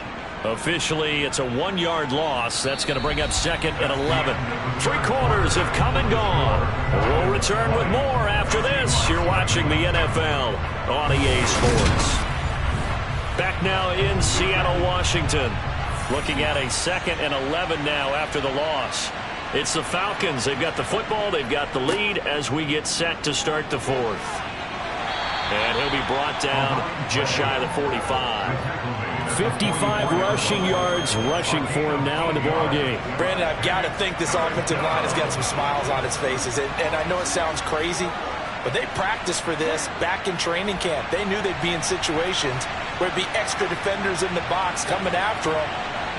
Officially, it's a 1-yard loss. That's going to bring up 2nd and 11. 3 quarters have come and gone. We'll return with more after this. You're watching the NFL on EA Sports. Back now in Seattle, Washington. Looking at a 2nd and 11 now after the loss. It's the Falcons. They've got the football. They've got the lead as we get set to start the 4th. And he'll be brought down just shy of the 45. 55 rushing yards rushing for him now in the ball game. Brandon, I've got to think this offensive line has got some smiles on its faces. And I know it sounds crazy, but they practiced for this back in training camp. They knew they'd be in situations where there'd be extra defenders in the box coming after them,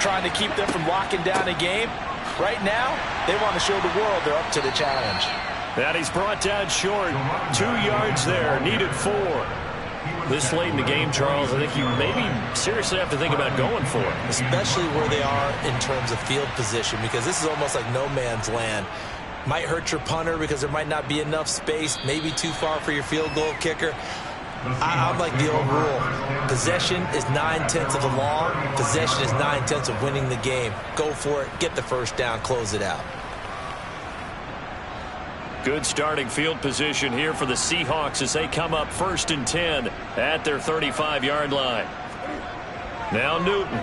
trying to keep them from locking down a game. Right now, they want to show the world they're up to the challenge. And he's brought down short. 2 yards there. Needed 4. This late in the game, Charles, I think you maybe seriously have to think about going for it. Especially where they are in terms of field position, because this is almost like no man's land. Might hurt your punter because there might not be enough space, maybe too far for your field goal kicker. I'm like the old rule. Possession is 9/10 of the law. Possession is 9/10 of winning the game. Go for it. Get the first down. Close it out. Good starting field position here for the Seahawks as they come up 1st and 10 at their 35-yard line. Now Newton.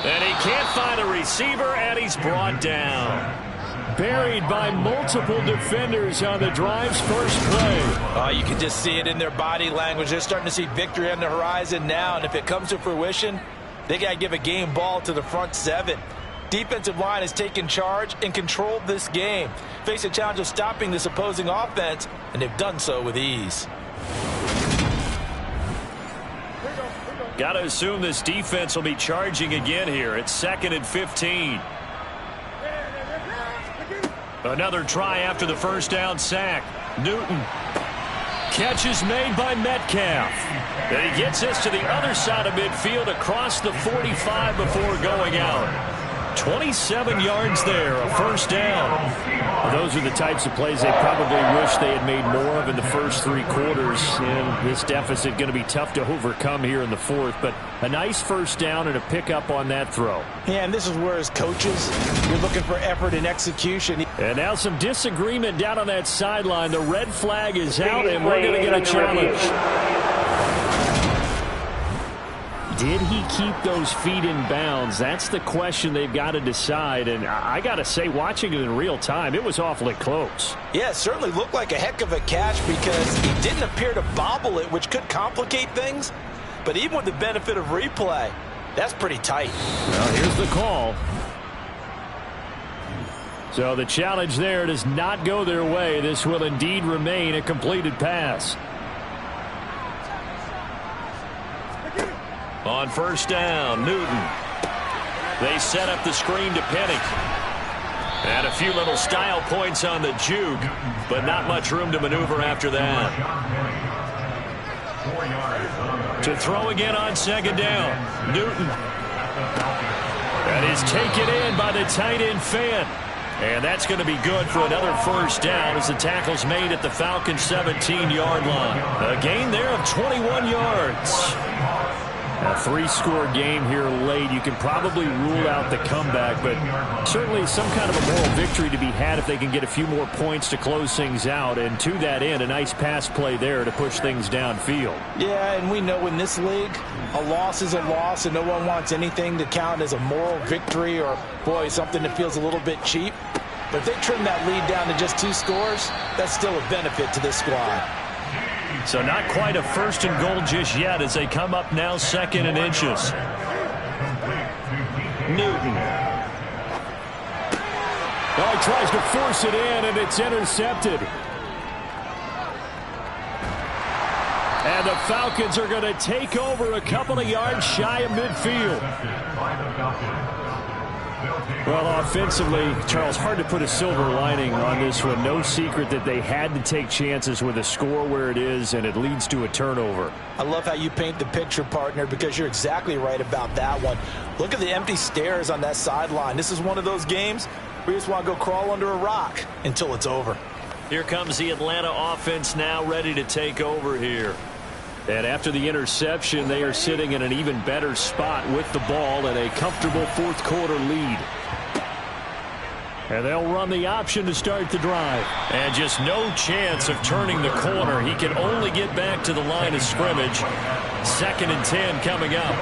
And he can't find a receiver, and he's brought down. Buried by multiple defenders on the drive's first play. You can just see it in their body language. They're starting to see victory on the horizon now, and if it comes to fruition, they got to give a game ball to the front 7. Defensive line has taken charge and controlled this game. Face a challenge of stopping this opposing offense, and they've done so with ease. Got to assume this defense will be charging again here. It's 2nd and 15. Another try after the first down sack. Newton. Catch is made by Metcalf. And he gets this to the other side of midfield across the 45 before going out. 27 yards there, a first down. Well, those are the types of plays they probably wish they had made more of in the first 3 quarters. And this deficit going to be tough to overcome here in the 4th. But a nice first down and a pickup on that throw. Yeah, and this is where as coaches, you're looking for effort and execution. And now some disagreement down on that sideline. The red flag is out, and we're going to get a challenge. Did he keep those feet in bounds? That's the question they've got to decide. And I got to say, watching it in real time, it was awfully close. Yeah, it certainly looked like a heck of a catch because he didn't appear to bobble it, which could complicate things. But even with the benefit of replay, that's pretty tight. Well, here's the call. So the challenge there does not go their way. This will indeed remain a completed pass. On first down, Newton. They set up the screen to Penny. And a few little style points on the juke, but not much room to maneuver after that. To throw again on second down, Newton. And he's taken in by the tight end Fant. And that's going to be good for another first down as the tackle's made at the Falcons' 17-yard line. A gain there of 21 yards. A three-score game here late. You can probably rule out the comeback, but certainly some kind of a moral victory to be had if they can get a few more points to close things out. And to that end, a nice pass play there to push things downfield. Yeah, and we know in this league, a loss is a loss, and no one wants anything to count as a moral victory or, boy, something that feels a little bit cheap. But if they trim that lead down to just 2 scores, that's still a benefit to this squad. So not quite a first and goal just yet as they come up now 2nd and inches. Newton. Oh, he tries to force it in, and it's intercepted. And the Falcons are going to take over a couple of yards shy of midfield. Well, offensively, Charles, hard to put a silver lining on this one. No secret that they had to take chances with a score where it is, and it leads to a turnover. I love how you paint the picture, partner, because you're exactly right about that one. Look at the empty stares on that sideline. This is one of those games where you just want to go crawl under a rock until it's over. Here comes the Atlanta offense now ready to take over here. And after the interception, they are sitting in an even better spot with the ball and a comfortable fourth-quarter lead. And they'll run the option to start the drive. And just no chance of turning the corner. He can only get back to the line of scrimmage. 2nd and 10 coming up.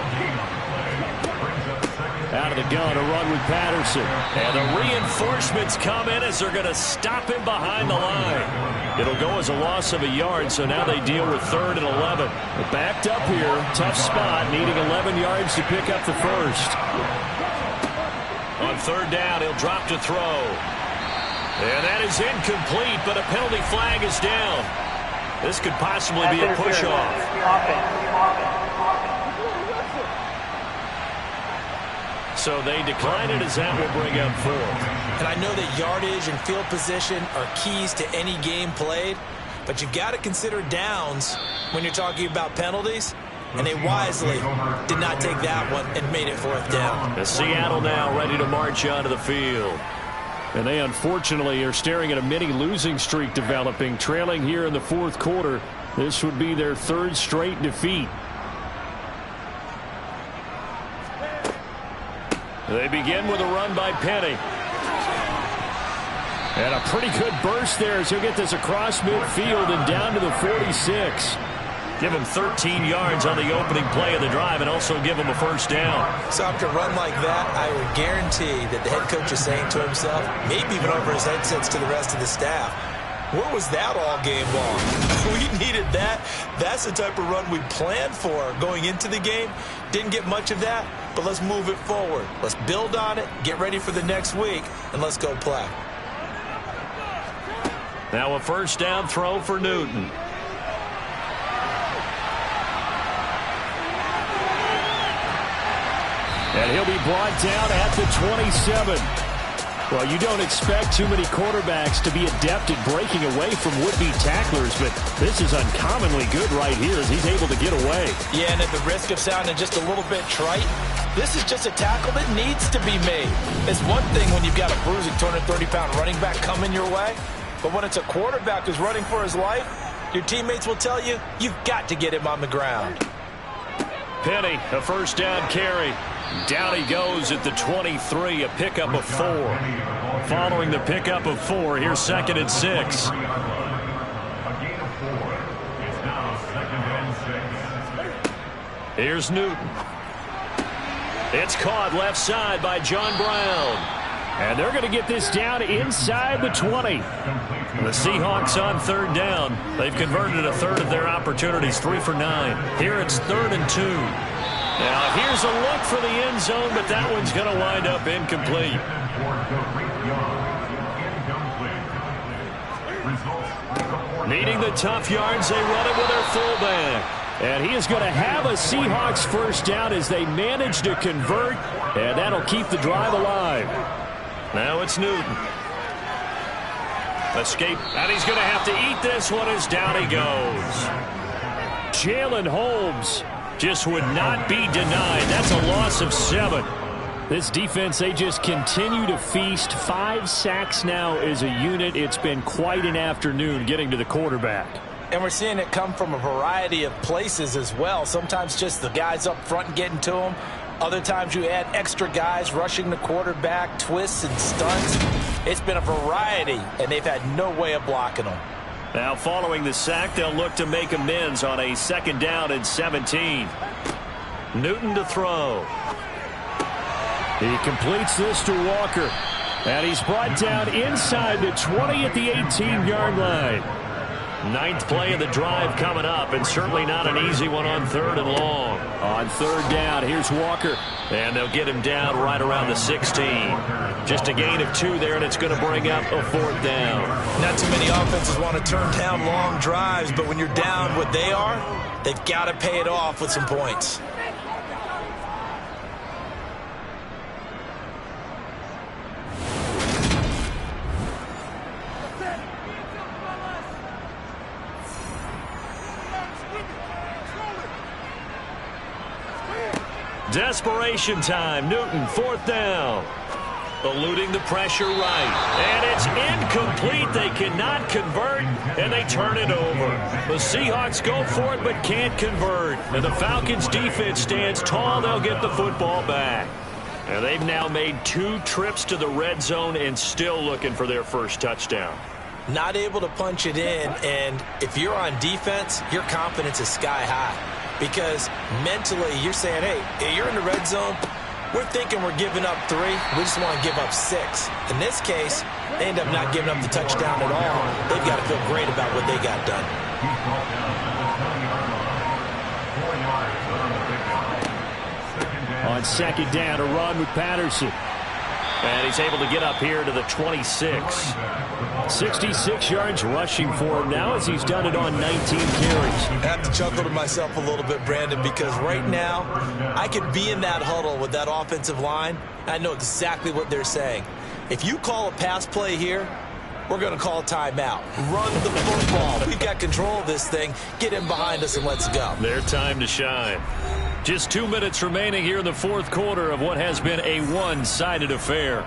Out of the gun, a run with Patterson. And the reinforcements come in as they're going to stop him behind the line. It'll go as a loss of a yard, so now they deal with 3rd and 11. Backed up here, tough spot, needing 11 yards to pick up the first. On 3rd down, he'll drop to throw. And that is incomplete, but a penalty flag is down. This could possibly be a push-off. So they decline it as that will bring up 4th. And I know that yardage and field position are keys to any game played, but you've got to consider downs when you're talking about penalties. And they wisely did not take that one and made it 4th down. And Seattle now ready to march onto the field. And they unfortunately are staring at a mini losing streak developing, trailing here in the 4th quarter. This would be their 3rd straight defeat. They begin with a run by Penny. And a pretty good burst there as he'll get this across midfield and down to the 46. Give him 13 yards on the opening play of the drive and also give him a first down. So after a run like that, I would guarantee that the head coach is saying to himself, maybe even over his headsets to the rest of the staff, where was that all game long? We needed that. That's the type of run we planned for going into the game. Didn't get much of that, but let's move it forward. Let's build on it, get ready for the next week, and let's go play. Now a first down throw for Newton. And he'll be brought down at the 27. Well, you don't expect too many quarterbacks to be adept at breaking away from would-be tacklers, but this is uncommonly good right here as he's able to get away. Yeah, and at the risk of sounding just a little bit trite, this is just a tackle that needs to be made. It's one thing when you've got a bruising 230-pound running back coming your way, but when it's a quarterback who's running for his life, your teammates will tell you, you've got to get him on the ground. Penny, a first down carry. Down he goes at the 23, a pickup of 4. Following the pickup of 4, here's 2nd and 6. A gain of 4. It's now 2nd and 6. Here's Newton. It's caught left side by John Brown. And they're going to get this down inside the 20. The Seahawks on 3rd down. They've converted a third of their opportunities, 3 for 9. Here it's 3rd and 2. Now here's a look for the end zone, but that one's going to wind up incomplete. Needing the tough yards, they run it with their fullback. And he is going to have a Seahawks first down as they manage to convert, and that'll keep the drive alive. Now it's Newton. Escape, and he's going to have to eat this one as down he goes. Jalen Holmes just would not be denied. That's a loss of 7. This defense, they just continue to feast. 5 sacks now as a unit. It's been quite an afternoon getting to the quarterback. And we're seeing it come from a variety of places as well. Sometimes just the guys up front getting to him. Other times you add extra guys rushing the quarterback, twists and stunts. It's been a variety, and they've had no way of blocking them. Now following the sack, they'll look to make amends on a 2nd down and 17. Newton to throw. He completes this to Walker. And he's brought down inside the 20 at the 18-yard line. 9th play of the drive coming up, and certainly not an easy one on 3rd and long. On 3rd down, here's Walker. And they'll get him down right around the 16. Just a gain of 2 there, and it's going to bring up a 4th down. Not too many offenses want to turn down long drives, but when you're down what they are, they've got to pay it off with some points. Desperation time. Newton, 4th down. Eluding the pressure right. And it's incomplete. They cannot convert, and they turn it over. The Seahawks go for it but can't convert. And the Falcons defense stands tall. They'll get the football back. And they've now made 2 trips to the red zone and still looking for their first touchdown. Not able to punch it in, and if you're on defense, your confidence is sky high. Because mentally, you're saying, hey, you're in the red zone. We're thinking we're giving up 3. We just want to give up 6. In this case, they end up not giving up the touchdown at all. They've got to feel great about what they got done. On 2nd down, a run with Patterson. And he's able to get up here to the 26. 66 yards rushing for him now as he's done it on 19 carries. I have to chuckle to myself a little bit, Brandon, because right now I could be in that huddle with that offensive line. I know exactly what they're saying. If you call a pass play here, we're going to call a timeout. Run the football. We've got control of this thing. Get in behind us and let's go. Their time to shine. Just 2 minutes remaining here in the 4th quarter of what has been a one-sided affair.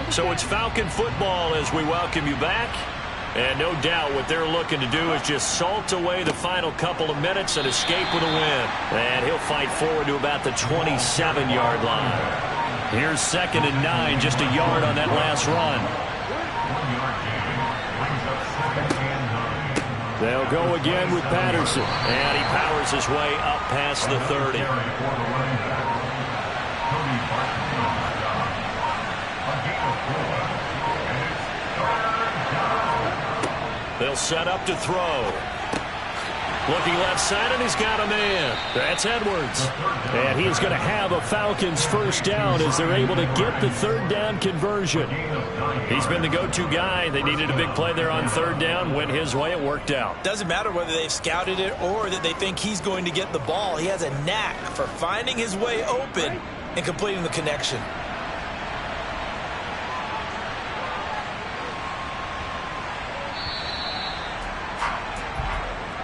So it's Falcon football as we welcome you back. And no doubt what they're looking to do is just salt away the final couple of minutes and escape with a win. And he'll fight forward to about the 27-yard line. Here's 2nd and 9, just a yard on that last run. They'll go again with Patterson. And he powers his way up past the 30. They'll set up to throw. Looking left side, and he's got a man. That's Edwards. And he's going to have a Falcons first down as they're able to get the 3rd down conversion. He's been the go-to guy. They needed a big play there on 3rd down. Went his way. It worked out. Doesn't matter whether they've scouted it or that they think he's going to get the ball. He has a knack for finding his way open and completing the connection.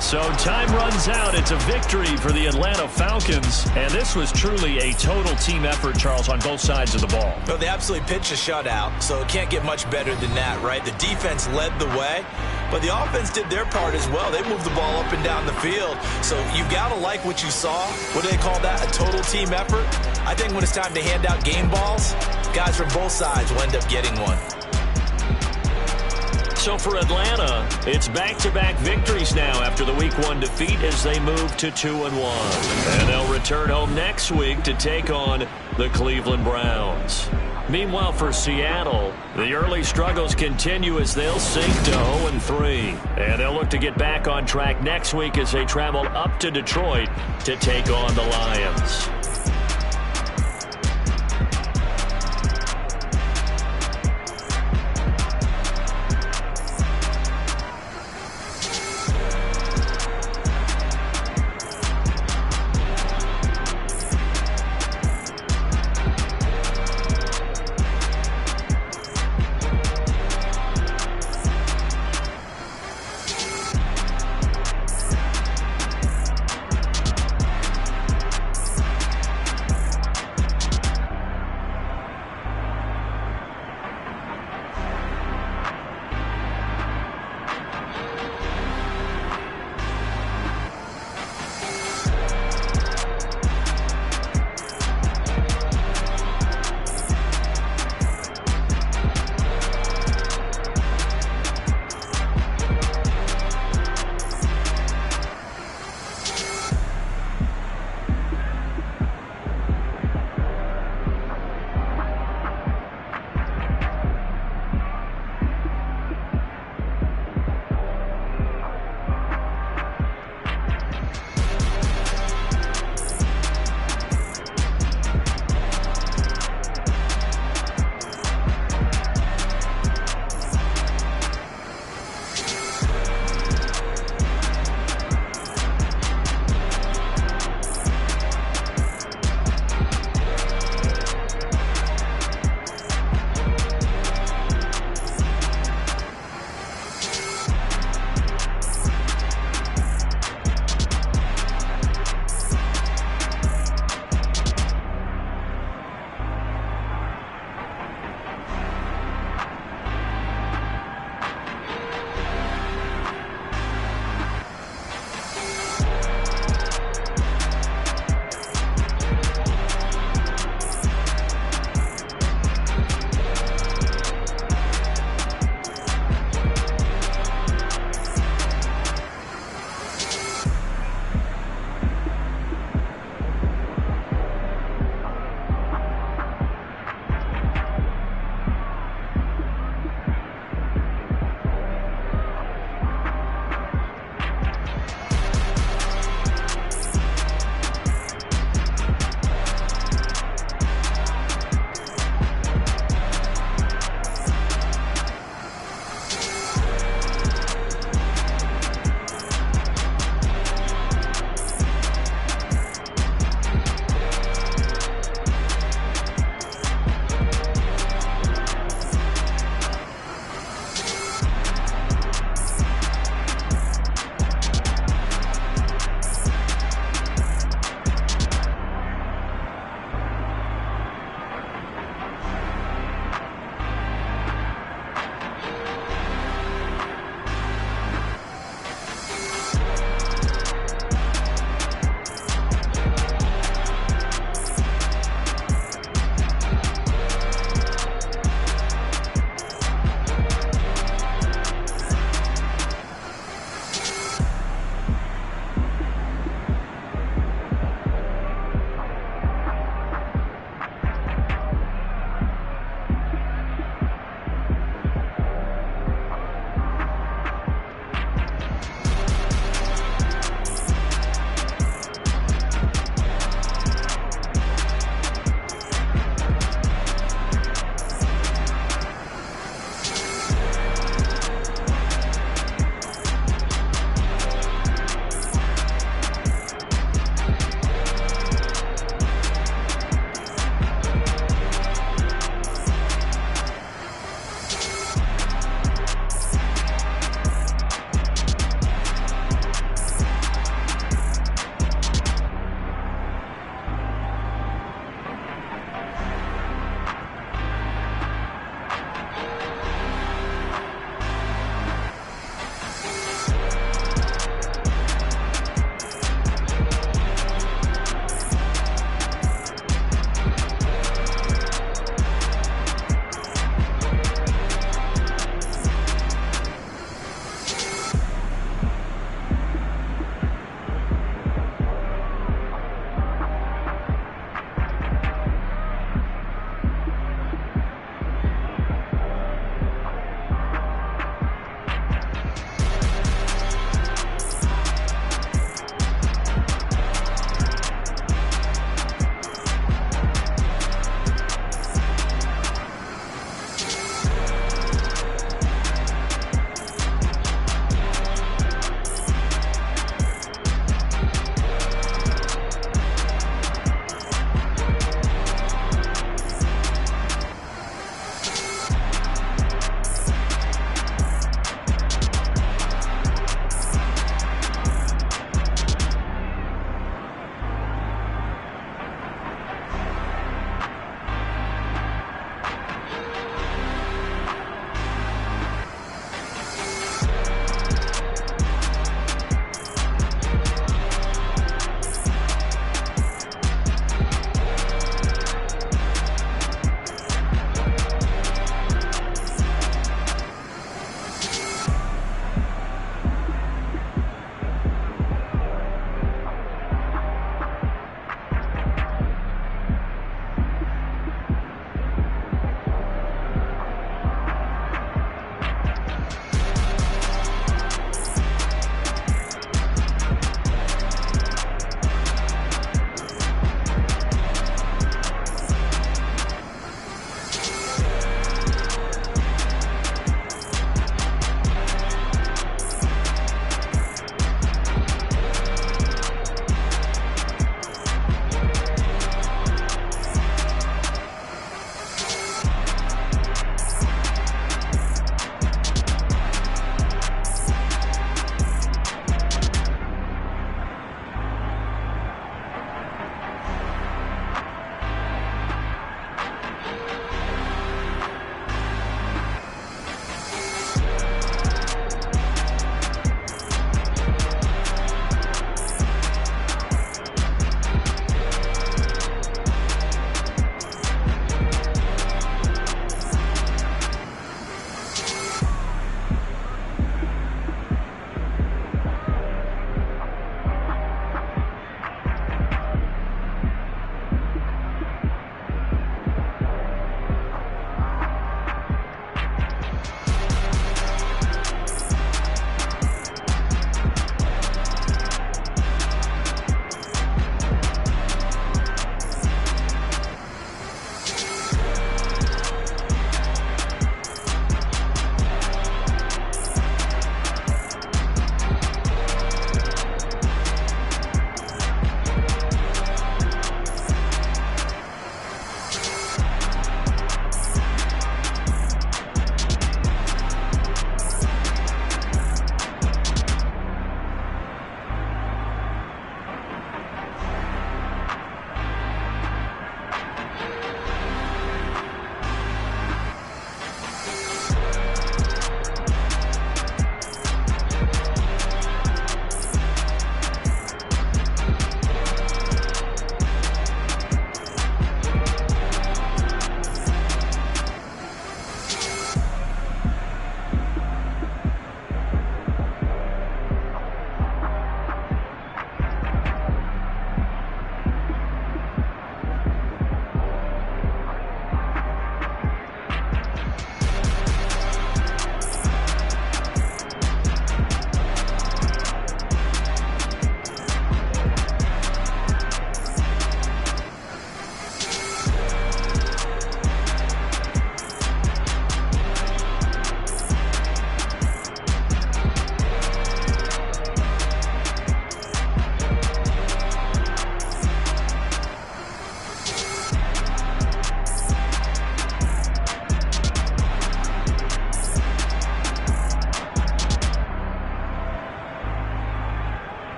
So time runs out. It's a victory for the Atlanta Falcons. And this was truly a total team effort, Charles, on both sides of the ball. Well, they absolutely pitched a shutout, so it can't get much better than that, right? The defense led the way, but the offense did their part as well. They moved the ball up and down the field. So you've got to like what you saw. What do they call that? A total team effort? I think when it's time to hand out game balls, guys from both sides will end up getting one. So for Atlanta, it's back-to-back victories now after the Week 1 defeat as they move to 2-1. And they'll return home next week to take on the Cleveland Browns. Meanwhile, for Seattle, the early struggles continue as they'll sink to 0-3. And they'll look to get back on track next week as they travel up to Detroit to take on the Lions.